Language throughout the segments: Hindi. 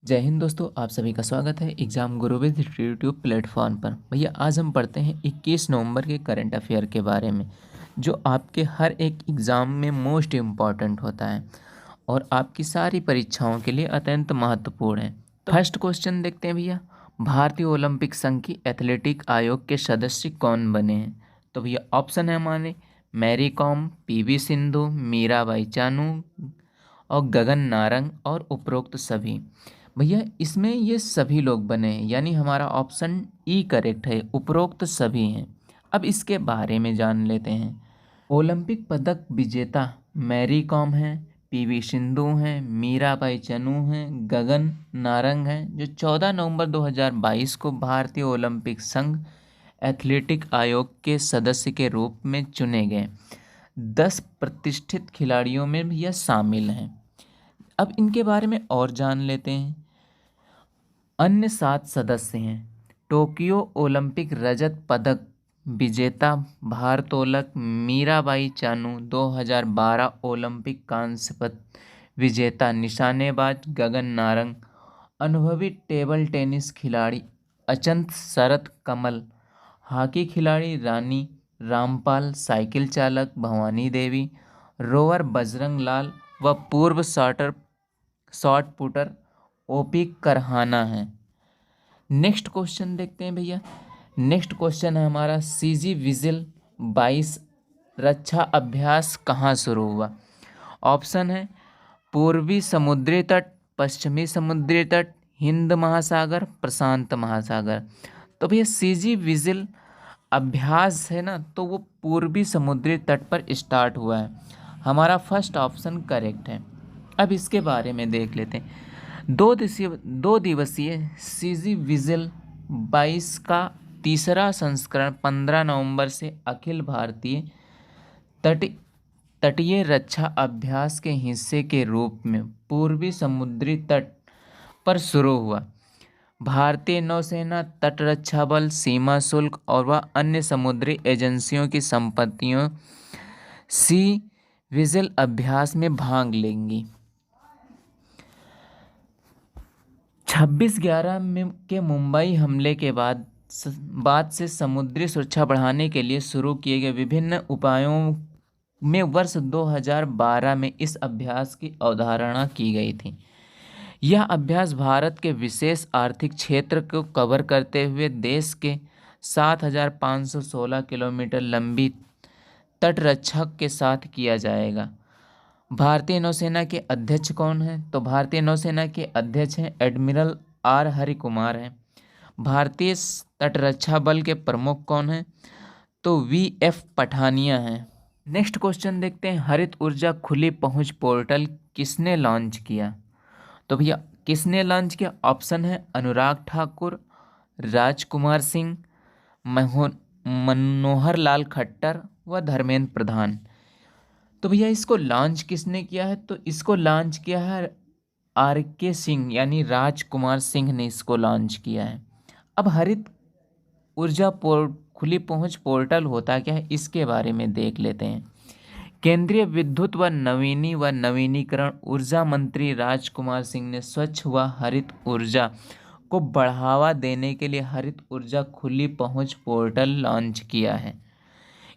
जय हिंद दोस्तों, आप सभी का स्वागत है exam Guru with YouTube platform पर। भैया आज हम पढ़ते हैं 21 नवंबर के करंट अफेयर के बारे में, जो आपके हर एक एग्ज़ाम में मोस्ट इम्पॉर्टेंट होता है और आपकी सारी परीक्षाओं के लिए अत्यंत महत्वपूर्ण है। तो फर्स्ट क्वेश्चन देखते हैं भैया, भारतीय ओलंपिक संघ की एथलेटिक आयोग के सदस्य कौन बने हैं? तो भैया ऑप्शन है हमारे मैरी कॉम, पीवी सिंधु, मीराबाई चानू और गगन नारंग और उपरोक्त सभी। भैया इसमें ये सभी लोग बने हैं, यानी हमारा ऑप्शन ई करेक्ट है, उपरोक्त सभी हैं। अब इसके बारे में जान लेते हैं। ओलंपिक पदक विजेता मैरी कॉम हैं, पीवी सिंधु हैं, मीराबाई चनू हैं, गगन नारंग हैं, जो 14 नवंबर 2022 को भारतीय ओलंपिक संघ एथलेटिक आयोग के सदस्य के रूप में चुने गए 10 प्रतिष्ठित खिलाड़ियों में भी यह शामिल हैं। अब इनके बारे में और जान लेते हैं। अन्य 7 सदस्य हैं टोक्यो ओलंपिक रजत पदक विजेता भारोत्तोलक मीराबाई चानू, 2012 ओलंपिक कांस्य पदक विजेता निशानेबाज गगन नारंग, अनुभवी टेबल टेनिस खिलाड़ी अचंत शरत कमल, हॉकी खिलाड़ी रानी रामपाल, साइकिल चालक भवानी देवी, रोवर बजरंग लाल व पूर्व शॉट पुटर ओपी करहाना है। नेक्स्ट क्वेश्चन देखते हैं भैया। नेक्स्ट क्वेश्चन है हमारा, सीजी विजिल 22 रक्षा अभ्यास कहाँ शुरू हुआ? ऑप्शन है पूर्वी समुद्री तट, पश्चिमी समुद्री तट, हिंद महासागर, प्रशांत महासागर। तो भैया सीजी विजिल अभ्यास है ना, तो वो पूर्वी समुद्री तट पर स्टार्ट हुआ है। हमारा फर्स्ट ऑप्शन करेक्ट है। अब इसके बारे में देख लेते हैं। 2 दिवसीय सीजी विजिल 22 का तीसरा संस्करण 15 नवंबर से अखिल भारतीय तटीय रक्षा अभ्यास के हिस्से के रूप में पूर्वी समुद्री तट पर शुरू हुआ। भारतीय नौसेना, तटरक्षा बल, सीमा शुल्क और वह अन्य समुद्री एजेंसियों की संपत्तियों सी विजिल अभ्यास में भाग लेंगी। 26/11 के मुंबई हमले के बाद से समुद्री सुरक्षा बढ़ाने के लिए शुरू किए गए विभिन्न उपायों में वर्ष 2012 में इस अभ्यास की अवधारणा की गई थी। यह अभ्यास भारत के विशेष आर्थिक क्षेत्र को कवर करते हुए देश के 7,516 किलोमीटर लंबी तटरक्षा के साथ किया जाएगा। भारतीय नौसेना के अध्यक्ष कौन हैं? तो भारतीय नौसेना के अध्यक्ष हैं एडमिरल आर हरि कुमार हैं। भारतीय तटरक्षा बल के प्रमुख कौन हैं? तो वी.एफ. पठानिया हैं। नेक्स्ट क्वेश्चन देखते हैं, हरित ऊर्जा खुली पहुंच पोर्टल किसने लॉन्च किया? तो भैया किसने लॉन्च किया? ऑप्शन है अनुराग ठाकुर, राजकुमार सिंह, मनोहर लाल खट्टर व धर्मेंद्र प्रधान। तो भैया इसको लॉन्च किसने किया है? तो इसको लॉन्च किया है आर.के. सिंह, यानी राजकुमार सिंह ने इसको लॉन्च किया है। अब हरित ऊर्जा खुली पहुंच पोर्टल होता क्या है, इसके बारे में देख लेते हैं। केंद्रीय विद्युत व नवीनीकरण ऊर्जा मंत्री राजकुमार सिंह ने स्वच्छ व हरित ऊर्जा को बढ़ावा देने के लिए हरित ऊर्जा खुली पहुंच पोर्टल लॉन्च किया है।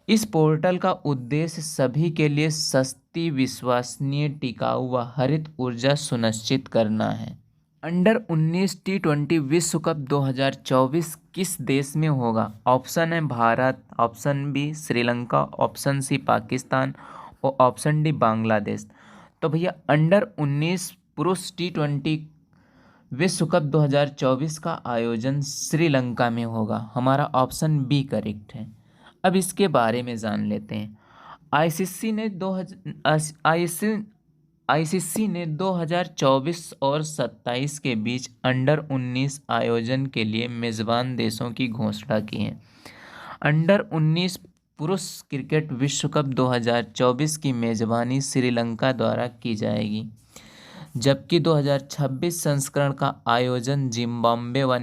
इस पोर्टल का उद्देश्य सभी के लिए सस्ती, विश्वसनीय, टिकाऊ व हरित ऊर्जा सुनिश्चित करना है। अंडर 19 T20 विश्व कप 2024 किस देश में होगा? ऑप्शन है Bharat, option B Sri Lanka, option C Pakistan और ऑप्शन डी बांग्लादेश। तो भैया अंडर 19 पुरुष T20 विश्व कप 2024 का आयोजन श्रीलंका में होगा। हमारा ऑप्शन बी करेक्ट है। अब इसके बारे में जान लेते हैं। आईसीसी ने 2024 और 27 के बीच अंडर 19 आयोजन के लिए मेज़बान देशों की घोषणा की है। अंडर 19 पुरुष क्रिकेट विश्व कप 2024 की मेज़बानी श्रीलंका द्वारा की जाएगी, जबकि 2026 संस्करण का आयोजन जिम्बाब्वे व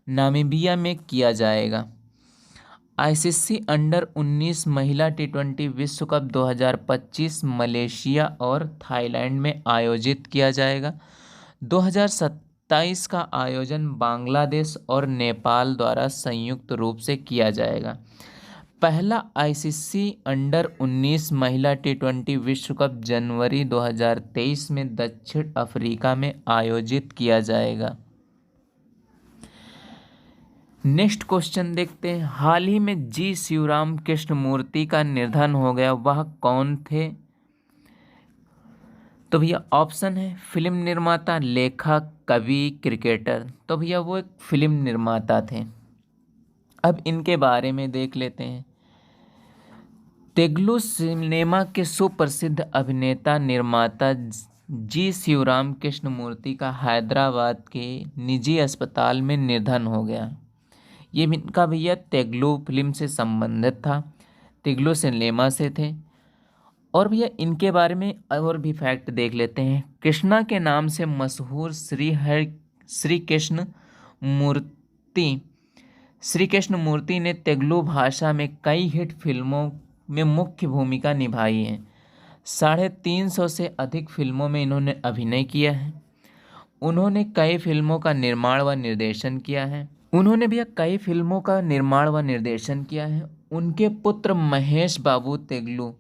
नामीबिया में किया जाएगा। आईसीसी अंडर 19 महिला T20 विश्व कप 2025 मलेशिया और थाईलैंड में आयोजित किया जाएगा। 2023 का आयोजन बांग्लादेश और नेपाल द्वारा संयुक्त रूप से किया जाएगा। पहला आईसीसी अंडर 19 महिला T20 विश्व कप जनवरी 2023 में दक्षिण अफ्रीका में आयोजित किया जाएगा। नेक्स्ट क्वेश्चन देखते हैं। हाल ही में जी शिवराम कृष्णमूर्ति का निधन हो गया, वह कौन थे? तो भैया ऑप्शन है फिल्म निर्माता, लेखक, कवि, क्रिकेटर। तो भैया वो एक फिल्म निर्माता थे। अब इनके बारे में देख लेते हैं। तेलुगु सिनेमा के सुप्रसिद्ध अभिनेता निर्माता जी शिवराम कृष्णमूर्ति का हैदराबाद के निजी अस्पताल में निधन हो गया। ये इनका भैया तेलुगु फिल्म से संबंधित था, तेलुगु सिनेमा से थे। और भैया इनके बारे में और भी फैक्ट देख लेते हैं। कृष्णा के नाम से मशहूर श्री कृष्ण मूर्ति ने तेलुगु भाषा में कई हिट फिल्मों में मुख्य भूमिका निभाई है। 350 से अधिक फिल्मों में इन्होंने अभिनय किया है। उन्होंने कई फिल्मों का निर्माण व निर्देशन किया है। उनके पुत्र महेश बाबू तेलुगु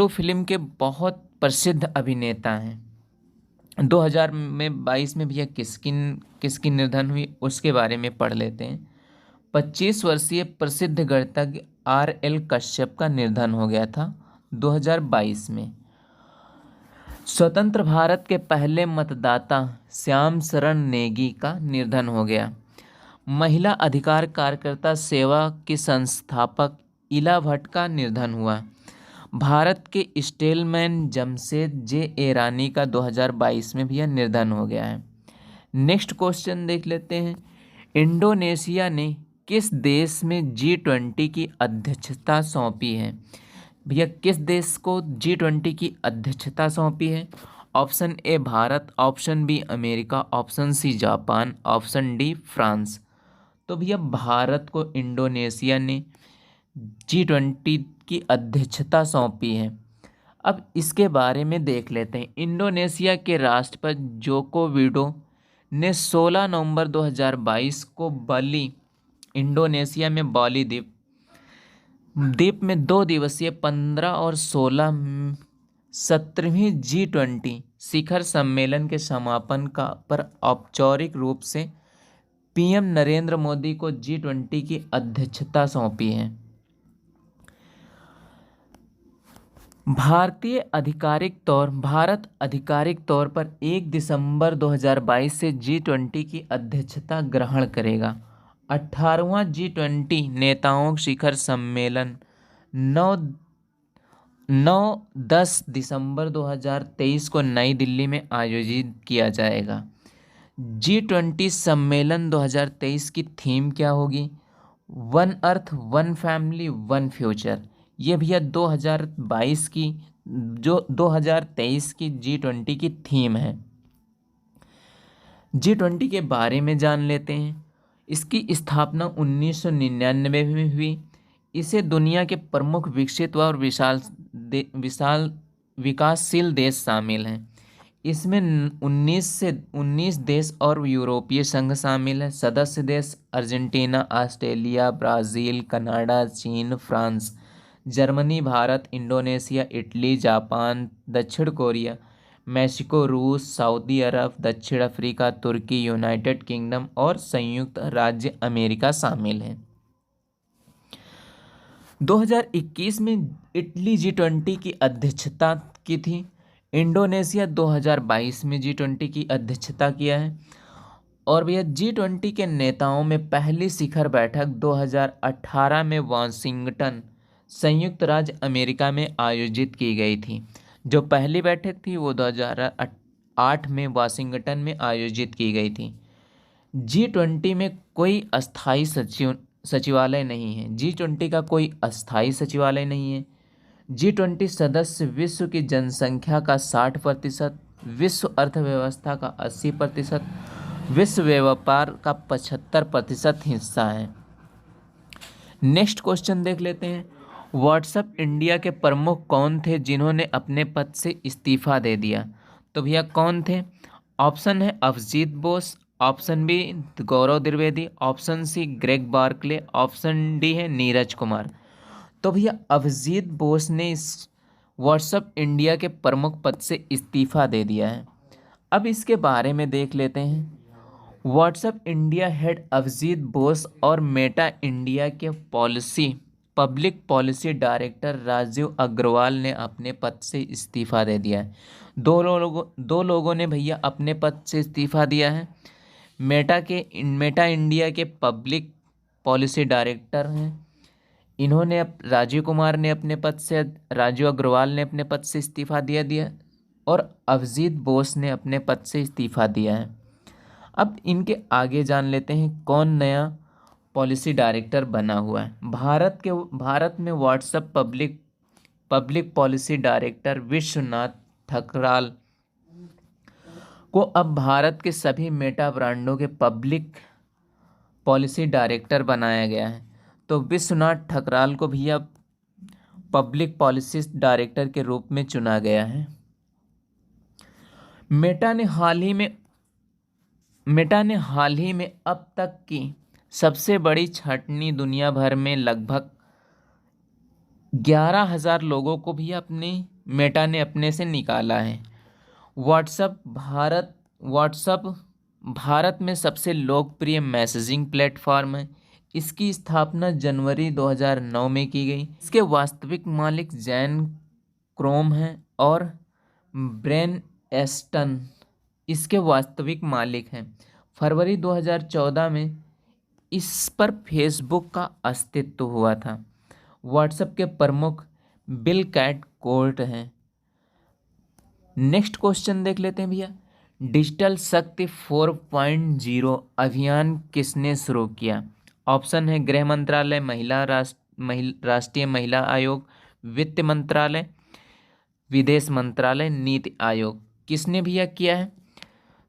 फिल्म के बहुत प्रसिद्ध अभिनेता हैं। 2022 में भैया किसकी निधन हुई उसके बारे में पढ़ लेते हैं। 25 वर्षीय प्रसिद्ध गणितज्ञ RL कश्यप का निधन हो गया था 2022 में। स्वतंत्र भारत के पहले मतदाता श्याम शरण नेगी का निधन हो गया। महिला अधिकार कार्यकर्ता सेवा की संस्थापक इला भट्ट का निधन हुआ। भारत के स्टेलमैन जमशेद ईरानी का 2022 में भी यह निधन हो गया है। नेक्स्ट क्वेश्चन देख लेते हैं। इंडोनेशिया ने किस देश में G20 की अध्यक्षता सौंपी है? भैया किस देश को G20 की अध्यक्षता सौंपी है? Option A Bharat, option B America, option C Japan, option D France. तो भैया भारत को इंडोनेशिया ने G20 की अध्यक्षता सौंपी है। अब इसके बारे में देख लेते हैं। इंडोनेशिया के राष्ट्रपति जोको विडो ने 16 नवंबर 2022 को इंडोनेशिया में बाली द्वीप में 2 दिवसीय 15 और 16 17वीं G20 शिखर सम्मेलन के समापन पर औपचारिक रूप से पीएम नरेंद्र मोदी को G20 की अध्यक्षता सौंपी है। भारत आधिकारिक तौर पर 1 दिसंबर 2022 से G20 की अध्यक्षता ग्रहण करेगा। 18वां G20 नेताओं शिखर सम्मेलन 9-10 दिसंबर 2023 को नई दिल्ली में आयोजित किया जाएगा। G20 सम्मेलन 2023 की थीम क्या होगी? One earth, one family, one future. ये भैया 2023 की G20 की थीम है। G20 के बारे में जान लेते हैं। इसकी स्थापना 1999 में हुई। इसे दुनिया के प्रमुख विकसित और विशाल विकासशील देश शामिल हैं। इसमें 19 देश और यूरोपीय संघ शामिल है। सदस्य देश अर्जेंटीना, ऑस्ट्रेलिया, ब्राज़ील, कनाडा, चीन, France, Germany, Bharat, Indonesia, Italy, Japan, दक्षिण कोरिया, मेक्सिको, रूस, सऊदी अरब, दक्षिण अफ्रीका, तुर्की, यूनाइटेड किंगडम और संयुक्त राज्य अमेरिका शामिल हैं। 2021 में इटली G20 की अध्यक्षता की थी। इंडोनेशिया 2022 में G20 की अध्यक्षता किया है। और भैया G20 के नेताओं में पहली शिखर बैठक 2018 में वाशिंगटन, संयुक्त राज्य अमेरिका में आयोजित की गई थी। जो पहली बैठक थी वो 2008 में वाशिंगटन में आयोजित की गई थी। G20 में कोई अस्थायी सचिवालय नहीं है। G20 का कोई अस्थायी सचिवालय नहीं है। G20 सदस्य विश्व की जनसंख्या का 60%, विश्व अर्थव्यवस्था का 80%, विश्व व्यापार का 75% हिस्सा है। नेक्स्ट क्वेश्चन देख लेते हैं। व्हाट्सएप इंडिया के प्रमुख कौन थे जिन्होंने अपने पद से इस्तीफा दे दिया? तो भैया कौन थे? ऑप्शन है Abhijit Bose, option B Gaurav Dwivedi, option C Greg Barclay, option D है नीरज कुमार। तो भैया अभिजीत बोस ने इस व्हाट्सएप इंडिया के प्रमुख पद से इस्तीफा दे दिया है। अब इसके बारे में देख लेते हैं। WhatsApp India head Abhijit Bose और मेटा इंडिया के public policy director Rajeev Agarwal ने अपने पद से इस्तीफा दे दिया है। दो लोगों ने भैया अपने पद से इस्तीफा दिया है। मेटा इंडिया के पब्लिक पॉलिसी डायरेक्टर हैं, इन्होंने राजीव अग्रवाल ने अपने पद से इस्तीफा दिया और अभिजीत बोस ने अपने पद से इस्तीफा दिया है। अब इनके आगे जान लेते हैं कौन नया पॉलिसी डायरेक्टर बना हुआ है। भारत में WhatsApp public policy director Vishwanath Thakral को अब भारत के सभी मेटा ब्रांडों के पब्लिक पॉलिसी डायरेक्टर बनाया गया है। तो विश्वनाथ ठकराल को भी अब पब्लिक पॉलिसी डायरेक्टर के रूप में चुना गया है। मेटा ने हाल ही में अब तक की सबसे बड़ी छाटनी दुनिया भर में लगभग 11,000 लोगों को भी मेटा ने अपने से निकाला है। व्हाट्सएप भारत में सबसे लोकप्रिय मैसेजिंग प्लेटफॉर्म है। इसकी स्थापना जनवरी 2009 में की गई। इसके वास्तविक मालिक जैन क्रोम हैं और ब्रेन एस्टन इसके वास्तविक मालिक हैं। फरवरी 2014 में इस पर फेसबुक का अस्तित्व हुआ था। व्हाट्सएप के प्रमुख बिल कैटकोर्ट हैं। नेक्स्ट क्वेश्चन देख लेते हैं भैया। डिजिटल शक्ति 4.0 अभियान किसने शुरू किया? ऑप्शन है गृह मंत्रालय, राष्ट्रीय महिला आयोग, वित्त मंत्रालय, विदेश मंत्रालय, नीति आयोग। किसने भैया किया है?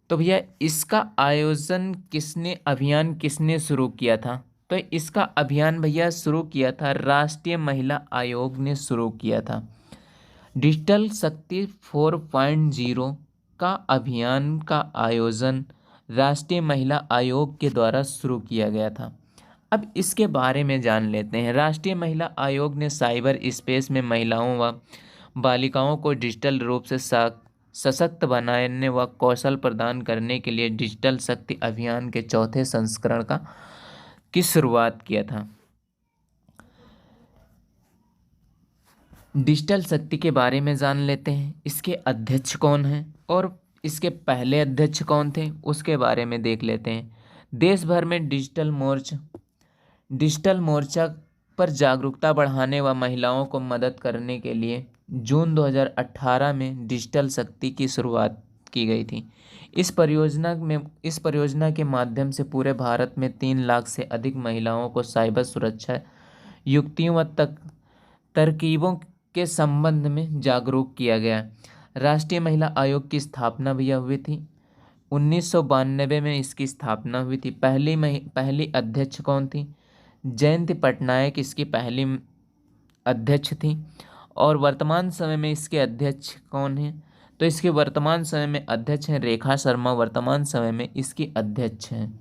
तो भैया इसका अभियान किसने शुरू किया था? तो इसका अभियान भैया शुरू किया था राष्ट्रीय महिला आयोग ने शुरू किया था। डिजिटल शक्ति 4.0 का अभियान का आयोजन राष्ट्रीय महिला आयोग के द्वारा शुरू किया गया था। अब इसके बारे में जान लेते हैं। राष्ट्रीय महिला आयोग ने साइबर स्पेस में महिलाओं व बालिकाओं को डिजिटल रूप से सशक्त बनाने व कौशल प्रदान करने के लिए डिजिटल शक्ति अभियान के चौथे संस्करण की शुरुआत किया था। डिजिटल शक्ति के बारे में जान लेते हैं। इसके अध्यक्ष कौन हैं और इसके पहले अध्यक्ष कौन थे, उसके बारे में देख लेते हैं। देश भर में डिजिटल मोर्चा पर जागरूकता बढ़ाने व महिलाओं को मदद करने के लिए जून 2018 में डिजिटल शक्ति की शुरुआत की गई थी। इस परियोजना के माध्यम से पूरे भारत में 3 लाख से अधिक महिलाओं को साइबर सुरक्षा युक्तियों व तरकीबों के संबंध में जागरूक किया गया। राष्ट्रीय महिला आयोग की स्थापना भी हुई थी 1992 में इसकी स्थापना हुई थी। पहली अध्यक्ष कौन थी? जयंती पटनायक इसकी पहली अध्यक्ष थी। और वर्तमान समय में इसके अध्यक्ष कौन हैं? तो इसके वर्तमान समय में अध्यक्ष हैं रेखा शर्मा, वर्तमान समय में इसकी अध्यक्ष हैं।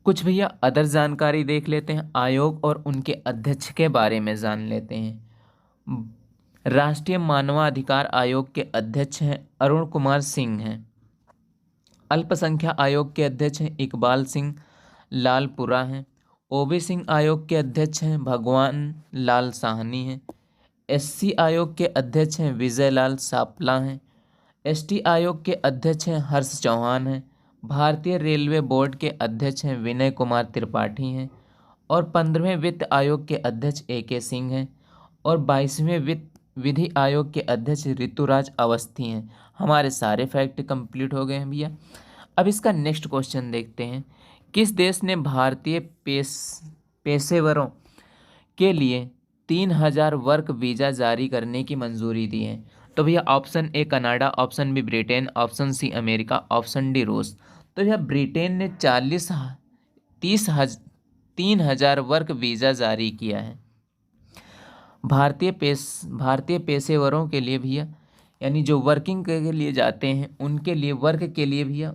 कुछ भैया अदर जानकारी देख लेते हैं। आयोग और उनके अध्यक्ष के बारे में जान लेते हैं। राष्ट्रीय मानवाधिकार आयोग के अध्यक्ष हैं अरुण कुमार सिंह हैं। अल्पसंख्यक आयोग के अध्यक्ष हैं इकबाल सिंह लालपुरा हैं। ओबीसी आयोग के अध्यक्ष हैं भगवान लाल साहनी हैं। एससी आयोग के अध्यक्ष हैं विजय लाल सापला हैं। एसटी आयोग के अध्यक्ष हैं हर्ष चौहान हैं। भारतीय रेलवे बोर्ड के अध्यक्ष हैं विनय कुमार त्रिपाठी हैं। और 15वें वित्त आयोग के अध्यक्ष AK सिंह हैं। और 22वें विधि आयोग के अध्यक्ष ऋतुराज अवस्थी हैं। हमारे सारे फैक्ट कंप्लीट हो गए हैं भैया। अब इसका नेक्स्ट क्वेश्चन देखते हैं। किस देश ने भारतीय पेशेवरों के लिए 3000 वर्क वीज़ा जारी करने की मंजूरी दी है? तो भैया option A Canada, option B Britain, option C America, option D रूस। तो भैया ब्रिटेन ने 3,000 वर्क वीज़ा जारी किया है भारतीय पेशेवरों के लिए भैया यानी जो वर्किंग के लिए जाते हैं उनके लिए, वर्क के लिए भी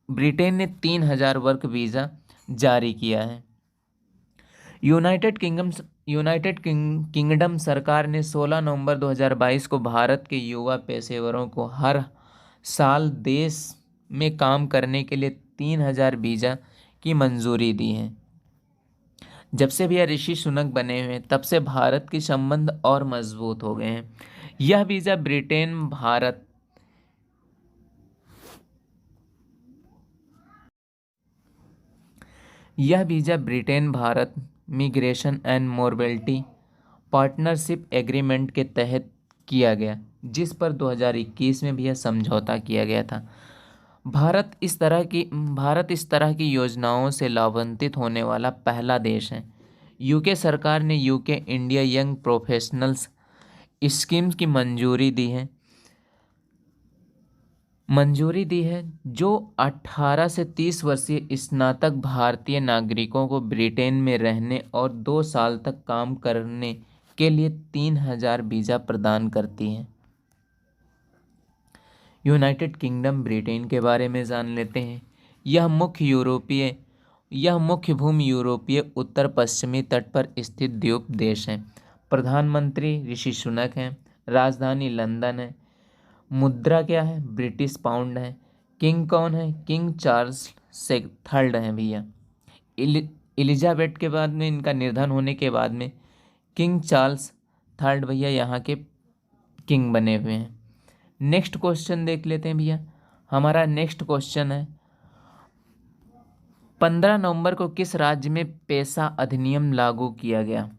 ब्रिटेन ने 3,000 वर्क वीज़ा जारी किया है। यूनाइटेड किंगडम सरकार ने 16 नवंबर 2022 को भारत के युवा पेशेवरों को हर साल देश में काम करने के लिए 3,000 वीज़ा की मंजूरी दी है। जब से भी ऋषि सुनक बने हुए हैं तब से भारत के संबंध और मजबूत हो गए हैं। यह visa Britain Bharat migration and mobility partnership agreement के तहत किया गया, जिस पर 2021 में भी यह समझौता किया गया था। भारत इस तरह की योजनाओं से लाभान्वित होने वाला पहला देश है। यूके सरकार ने UK India young professionals schemes की मंजूरी दी है, जो 18 से 30 वर्षीय स्नातक भारतीय नागरिकों को ब्रिटेन में रहने और 2 साल तक काम करने के लिए 3,000 वीज़ा प्रदान करती है। यूनाइटेड किंगडम ब्रिटेन के बारे में जान लेते हैं। यह मुख्य भूमि यूरोपीय उत्तर पश्चिमी तट पर स्थित द्वीप देश है। प्रधानमंत्री ऋषि सुनक हैं। राजधानी लंदन है। मुद्रा क्या है? ब्रिटिश पाउंड है। किंग कौन है? किंग चार्ल्स थर्ड है भैया। एलिजाबेथ के बाद में, इनका निधन होने के बाद में किंग चार्ल्स थर्ड भैया यहाँ के किंग बने हुए हैं। नेक्स्ट क्वेश्चन देख लेते हैं भैया। हमारा नेक्स्ट क्वेश्चन है, 15 नवंबर को किस राज्य में पेशा अधिनियम लागू किया गया?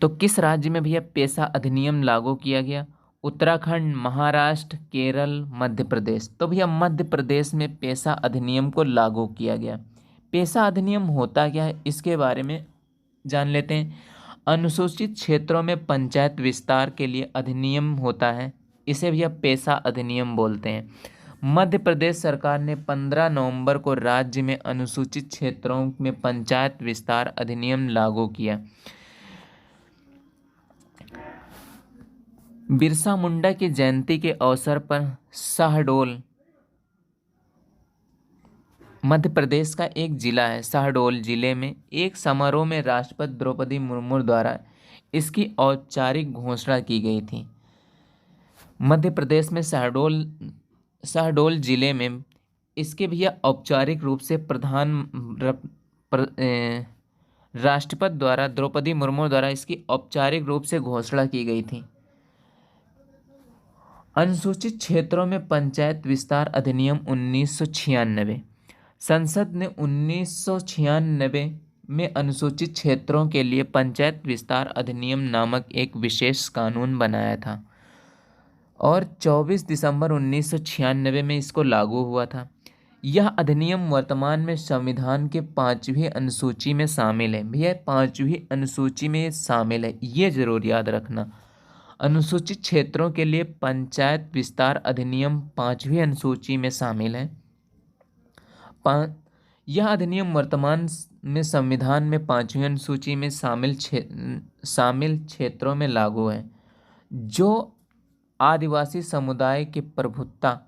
तो किस राज्य में भैया पेशा अधिनियम लागू किया गया? उत्तराखंड, महाराष्ट्र, केरल, मध्य प्रदेश। तो भैया मध्य प्रदेश में पेशा अधिनियम को लागू किया गया। पेशा अधिनियम होता क्या है, इसके बारे में जान लेते हैं। अनुसूचित क्षेत्रों में पंचायत विस्तार के लिए अधिनियम होता है, इसे भैया पेशा अधिनियम बोलते हैं। मध्य प्रदेश सरकार ने 15 नवंबर को राज्य में अनुसूचित क्षेत्रों में पंचायत विस्तार अधिनियम लागू किया। बिरसा मुंडा की जयंती के अवसर पर शहडोल, मध्य प्रदेश का एक जिला है, शहडोल जिले में एक समारोह में राष्ट्रपति द्रौपदी मुर्मू द्वारा इसकी औपचारिक घोषणा की गई थी। मध्य प्रदेश में शहडोल जिले में इसके भैया औपचारिक रूप से राष्ट्रपति द्वारा, द्रौपदी मुर्मू द्वारा इसकी औपचारिक रूप से घोषणा की गई थी। अनुसूचित क्षेत्रों में पंचायत विस्तार अधिनियम 1996। संसद ने 1996 में अनुसूचित क्षेत्रों के लिए पंचायत विस्तार अधिनियम नामक एक विशेष कानून बनाया था और 24 दिसंबर 1996 में इसको लागू हुआ था। यह अधिनियम वर्तमान में संविधान के 5वीं अनुसूची में शामिल है। भैया 5वीं अनुसूची में शामिल है, ये जरूर याद रखना। अनुसूचित क्षेत्रों के लिए पंचायत विस्तार अधिनियम 5वीं अनुसूची में शामिल है। यह अधिनियम वर्तमान में संविधान में 5वीं अनुसूची में शामिल क्षेत्रों में लागू है जो आदिवासी समुदाय के प्रभुत्व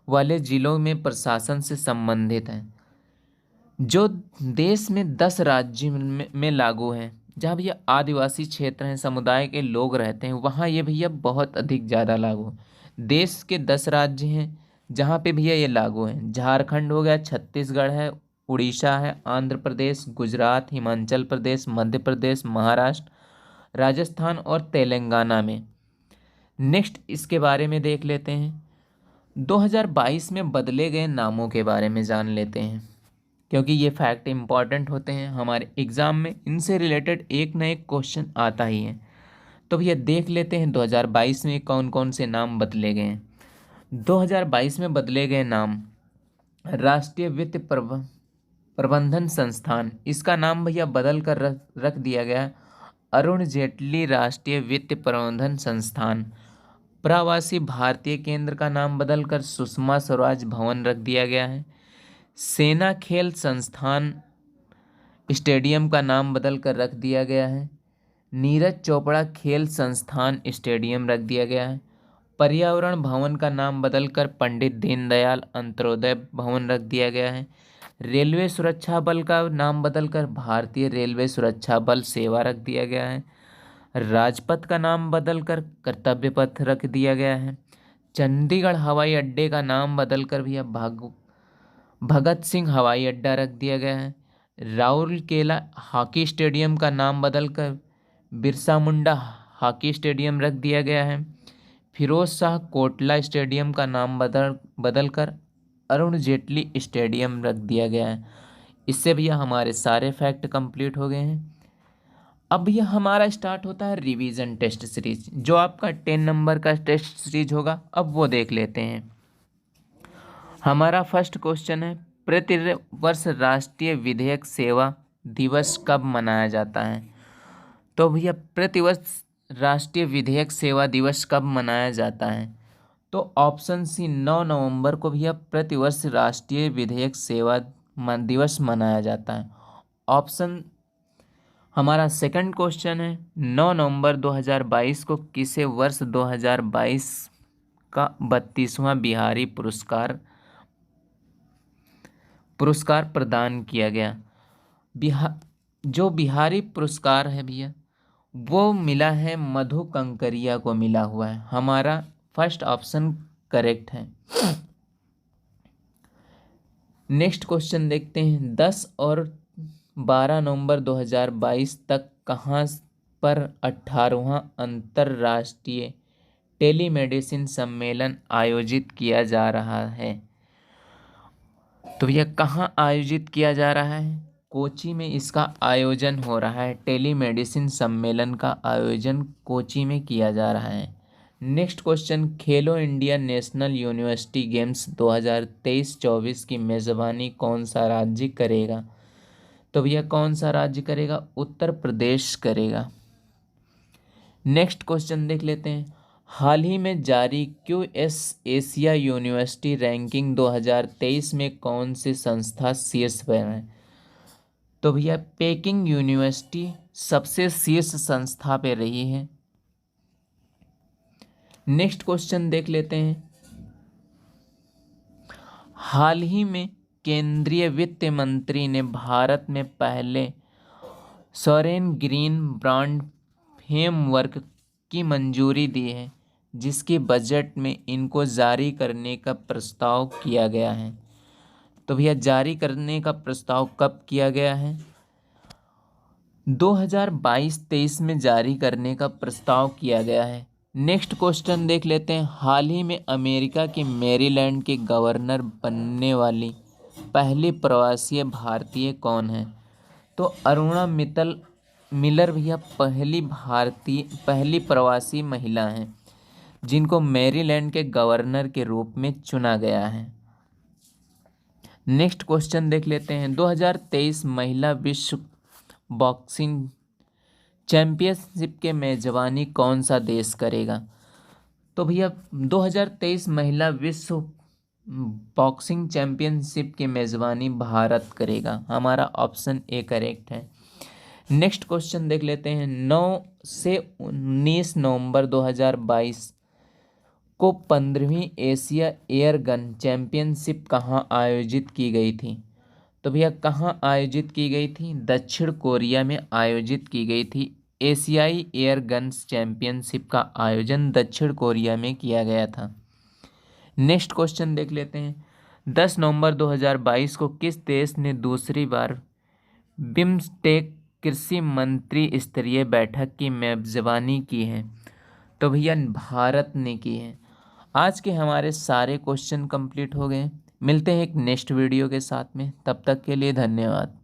वाले जिलों में प्रशासन से संबंधित हैं, जो देश में 10 राज्यों में लागू हैं। जहाँ भैया आदिवासी क्षेत्र हैं, समुदाय के लोग रहते हैं, वहाँ ये भैया बहुत अधिक ज़्यादा लागू है। देश के 10 राज्य हैं जहाँ पे भैया ये लागू हैं। झारखंड हो गया, छत्तीसगढ़ है, उड़ीसा है, आंध्र प्रदेश, गुजरात, हिमाचल प्रदेश, मध्य प्रदेश, महाराष्ट्र, राजस्थान और तेलंगाना में। नेक्स्ट इसके बारे में देख लेते हैं। 2022 में बदले गए नामों के बारे में जान लेते हैं, क्योंकि ये फैक्ट इम्पॉर्टेंट होते हैं हमारे एग्ज़ाम में, इनसे रिलेटेड एक न एक क्वेश्चन आता ही है। तो भैया देख लेते हैं 2022 में कौन कौन से नाम बदले गए हैं। 2022 में बदले गए नाम, राष्ट्रीय वित्त प्रबंधन संस्थान, इसका नाम भैया बदल कर रख दिया गया अरुण जेटली राष्ट्रीय वित्त प्रबंधन संस्थान। प्रवासी भारतीय केंद्र का नाम बदलकर सुषमा स्वराज भवन रख दिया गया है। सेना खेल संस्थान स्टेडियम का नाम बदलकर रख दिया गया है। नीरज चोपड़ा खेल संस्थान स्टेडियम रख दिया गया है। पर्यावरण भवन का नाम बदलकर पंडित दीनदयाल अंत्योदय भवन रख दिया गया है। रेलवे सुरक्षा बल का नाम बदलकर भारतीय रेलवे सुरक्षा बल सेवा रख दिया गया है। राजपथ का नाम बदलकर कर्तव्य पथ रख दिया गया है। चंडीगढ़ हवाई अड्डे का नाम बदलकर भी अब भगत सिंह हवाई अड्डा रख दिया गया है। राउरकेला हॉकी स्टेडियम का नाम बदलकर बिरसा मुंडा हॉकी स्टेडियम रख दिया गया है। फिरोज शाह कोटला स्टेडियम का नाम बदलकर अरुण जेटली स्टेडियम रख दिया गया है। इससे भैया हमारे सारे फैक्ट कंप्लीट हो गए हैं। अब यह हमारा स्टार्ट होता है रिवीजन टेस्ट सीरीज, जो आपका 10 नंबर का टेस्ट सीरीज होगा। अब वो देख लेते हैं। हमारा फर्स्ट क्वेश्चन है, प्रतिवर्ष राष्ट्रीय विधिक सेवा दिवस कब मनाया जाता है? तो भैया प्रतिवर्ष राष्ट्रीय विधिक सेवा दिवस कब मनाया जाता है? तो ऑप्शन सी 9 नवंबर को भैया प्रतिवर्ष राष्ट्रीय विधिक सेवा दिवस मनाया जाता है। ऑप्शन हमारा सेकंड क्वेश्चन है, 9 नवंबर 2022 को किसे वर्ष 2022 का 32वां बिहारी पुरस्कार प्रदान किया गया? जो बिहारी पुरस्कार है भैया वो मिला है मधु कंकरिया को मिला हुआ है। हमारा फर्स्ट ऑप्शन करेक्ट है। नेक्स्ट क्वेश्चन देखते हैं, 10 और 12 नवंबर 2022 तक कहाँ पर 18वां अंतर्राष्ट्रीय टेलीमेडिसिन सम्मेलन आयोजित किया जा रहा है? तो भैया कहाँ आयोजित किया जा रहा है? कोची में इसका आयोजन हो रहा है। टेलीमेडिसिन सम्मेलन का आयोजन कोची में किया जा रहा है। नेक्स्ट क्वेश्चन, खेलो इंडिया नेशनल यूनिवर्सिटी गेम्स 2023-24 की मेज़बानी कौन सा राज्य करेगा? तो भैया कौन सा राज्य करेगा? उत्तर प्रदेश करेगा। नेक्स्ट क्वेश्चन देख लेते हैं, हाल ही में जारी क्यूएस एशिया यूनिवर्सिटी रैंकिंग 2023 में कौन सी संस्था शीर्ष पर है? तो भैया पेकिंग यूनिवर्सिटी सबसे शीर्ष संस्था पे रही है। नेक्स्ट क्वेश्चन देख लेते हैं, हाल ही में केंद्रीय वित्त मंत्री ने भारत में पहले सॉवरेन ग्रीन बॉन्ड फ्रेमवर्क की मंजूरी दी है, जिसके बजट में इनको जारी करने का प्रस्ताव किया गया है। तो भैया जारी करने का प्रस्ताव कब किया गया है? 2022-23 में जारी करने का प्रस्ताव किया गया है। नेक्स्ट क्वेश्चन देख लेते हैं, हाल ही में अमेरिका के मैरीलैंड के गवर्नर बनने वाली पहली प्रवासी भारतीय कौन है? तो अरुणा मिलर भैया पहली प्रवासी महिला हैं जिनको मैरीलैंड के गवर्नर के रूप में चुना गया है। नेक्स्ट क्वेश्चन देख लेते हैं, 2023 महिला विश्व बॉक्सिंग चैंपियनशिप के मेजबानी कौन सा देश करेगा? तो भैया 2023 महिला विश्व बॉक्सिंग चैंपियनशिप की मेजबानी भारत करेगा। हमारा ऑप्शन ए करेक्ट है। नेक्स्ट क्वेश्चन देख लेते हैं, 9 से 19 नवंबर 2022 को 15वीं एशिया एयर गन चैंपियनशिप कहाँ आयोजित की गई थी? तो भैया कहाँ आयोजित की गई थी? दक्षिण कोरिया में आयोजित की गई थी। एशियाई एयर गन्स चैंपियनशिप का आयोजन दक्षिण कोरिया में किया गया था। नेक्स्ट क्वेश्चन देख लेते हैं, 10 नवंबर 2022 को किस देश ने दूसरी बार बिम्स्टेक कृषि मंत्री स्तरीय बैठक की मेजबानी की है? तो भैया भारत ने की है। आज के हमारे सारे क्वेश्चन कंप्लीट हो गए। मिलते हैं एक नेक्स्ट वीडियो के साथ में, तब तक के लिए धन्यवाद।